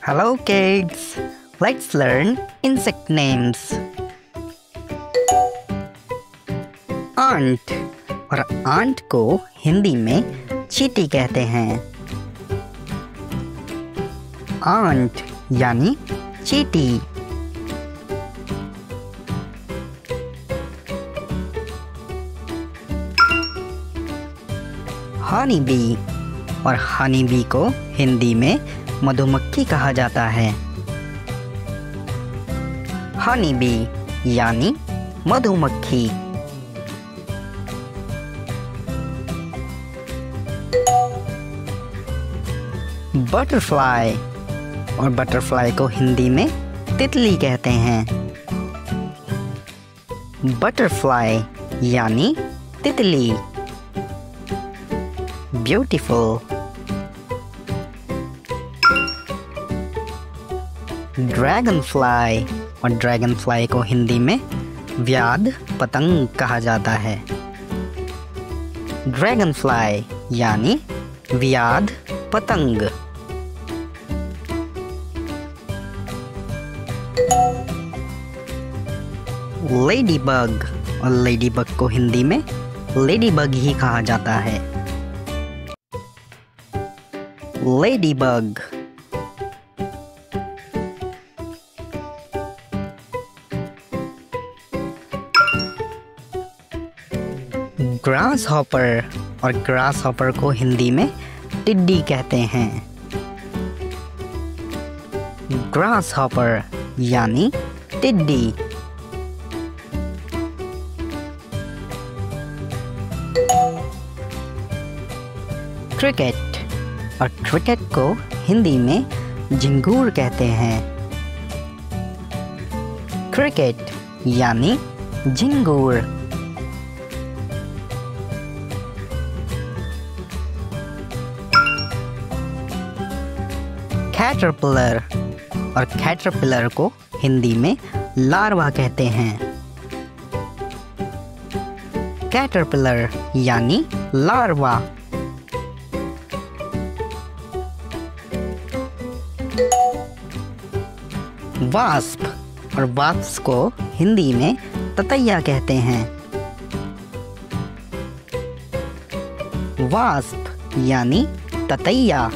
Hello kids, let's learn insect names. Ant और aunt को हिंदी में चींटी कहते हैं। आंट यानी चींटी। हनी बी और हनी बी को हिंदी में मधुमक्खी कहा जाता है। हनी बी यानी मधुमक्खी। बटरफ्लाई और बटरफ्लाई को हिंदी में तितली कहते हैं। बटरफ्लाई यानी तितली। ब्यूटीफुल। ड्रैगन फ्लाई और ड्रैगन फ्लाई को हिंदी में व्याध पतंग कहा जाता है। ड्रैगन फ्लाई यानी व्याध पतंग। लेडी बग और लेडी बग को हिंदी में लेडी बग ही कहा जाता है। Lady bug. ग्रास हॉपर और ग्रास हॉपर को हिंदी में टिड्डी कहते हैं। ग्रास हॉपर यानी टिड्डी। क्रिकेट और क्रिकेट को हिंदी में झिंगूर कहते हैं। क्रिकेट यानी झिंगूर। कैटरपिलर और कैटरपिलर को हिंदी में लार्वा कहते हैं। कैटरपिलर यानी लार्वा। वास्प और वास्प को हिंदी में ततैया कहते हैं। वास्प यानी ततैया।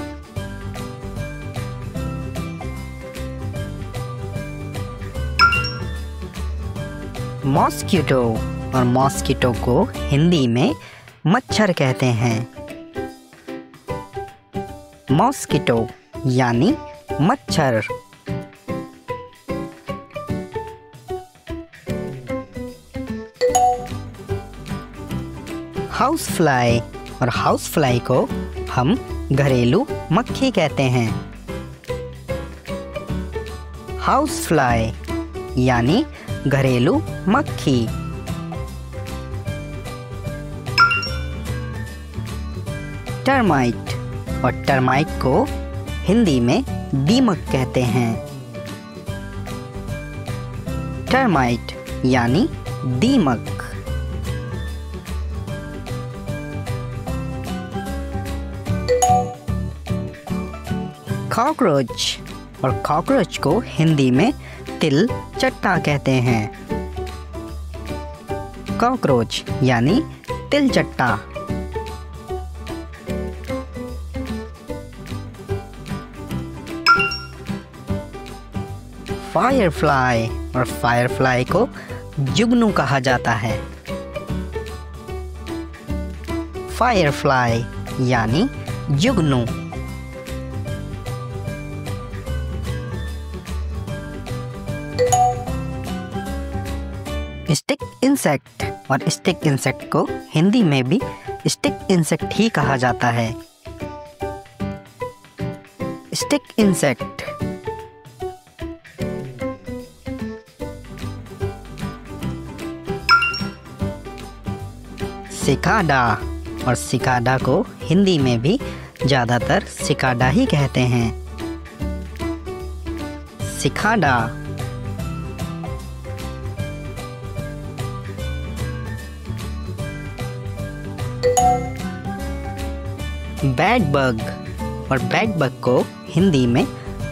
मॉस्किटो और मॉस्किटो को हिंदी में मच्छर कहते हैं। मॉस्किटो यानी मच्छर। हाउस फ्लाई और हाउस फ्लाई को हम घरेलू मक्खी कहते हैं। हाउस फ्लाई यानी घरेलू मक्खी। टर्माइट और टर्माइट को हिंदी में दीमक कहते हैं। टर्माइट यानी दीमक। कॉकरोच और कॉकरोच को हिंदी में तिल चट्टा कहते हैं। कॉकरोच यानी तिल चट्टा। फायरफ्लाई और फायरफ्लाई को जुगनू कहा जाता है। फायरफ्लाई यानी जुगनू। स्टिक इंसेक्ट और स्टिक इंसेक्ट को हिंदी में भी स्टिक इंसेक्ट ही कहा जाता है। Stick insect. सिकाडा और सिकाडा को हिंदी में भी ज्यादातर सिकाडा ही कहते हैं। सिकाडा। बैड बग और बैड बग को हिंदी में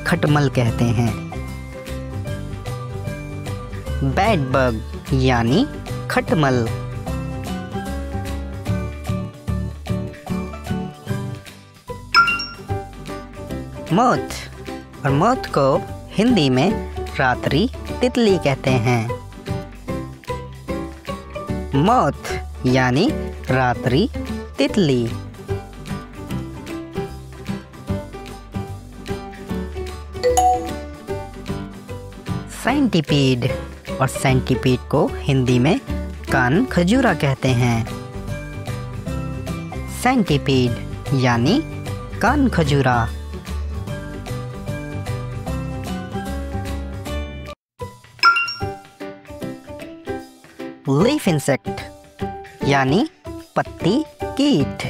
खटमल कहते हैं। बेड बग यानी खटमल। मोथ, और मोथ को हिंदी में रात्रि तितली कहते हैं। मोथ यानी रात्रि तितली। सेंटीपीड, और सेंटीपीड को हिंदी में कान खजूरा कहते हैं। सेंटीपीड यानी कान खजूरा। लीफ इंसेक्ट यानी पत्ती कीट।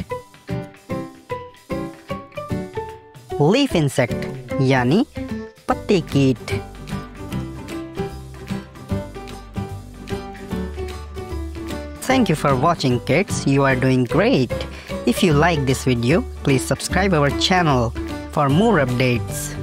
लीफ इंसेक्ट यानी पत्ती कीट। Thank you for watching, kids. You are doing great. If you like this video, please subscribe our channel for more updates.